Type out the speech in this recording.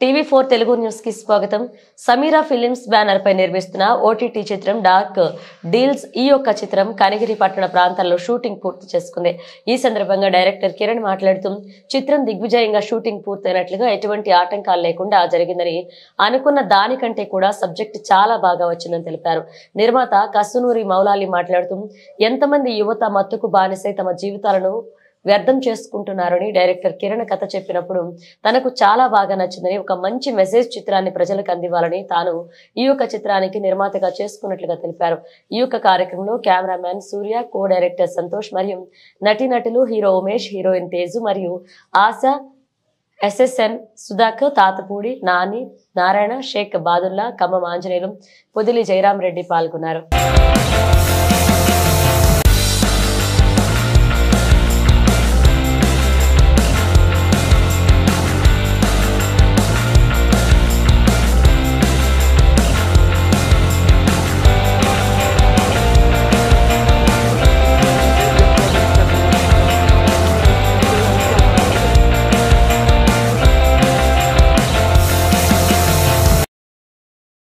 టీవీ4 Telugu news కి స్వాగతం. Sameera films banner పై నిర్మిస్తున్న ఓటీటీ చిత్రం డార్క్ డీల్స్ ఈ యొక్క చిత్రం కనిగిరి పట్టణ ప్రాంతాల్లో షూటింగ్ పూర్తి చేసుకుంది. ఈ సందర్భంగా డైరెక్టర్ కిరణ్ మాట్లాడుతూ చిత్రం దిగ్విజయంగా షూటింగ్ పూర్తయినట్లుగా ఎటువంటి ఆటంకాలు లేకుండా జరిగిందని, అనుకున్న దానికంటే కూడా సబ్జెక్ట్ చాలా బాగా వచ్చిందని తెలిపారు. నిర్మాత కసునూరి మౌలాలి మాట్లాడుతూ ఎంతమంది యువత మత్తుకు బానిసై తమ జీవితాలను వ్యర్థం చేసుకుంటున్నారని డైరెక్టర్ కిరణ్ కథ చెప్పినప్పుడు తనకు చాలా బాగా నచ్చిందని, ఒక మంచి మెసేజ్ చిత్రాన్ని ప్రజలకు అందివ్వాలని తాను ఈ యొక్క చిత్రానికి నిర్మాతగా చేసుకున్నట్లుగా తెలిపారు. ఈ యొక్క కార్యక్రమంలో కెమెరామ్యాన్ సూర్య, కో డైరెక్టర్ సంతోష్ మరియు నటీనటులు హీరో ఉమేష్, హీరోయిన్ తేజు మరియు ఆశ, ఎస్ఎస్ఎన్ సుధాకర్, తాతపూడి నాని, నారాయణ, షేక్ బాదుల్లా, ఖమ్మం ఆంజనేయులు, పొదిలి జయరాం రెడ్డి పాల్గొన్నారు.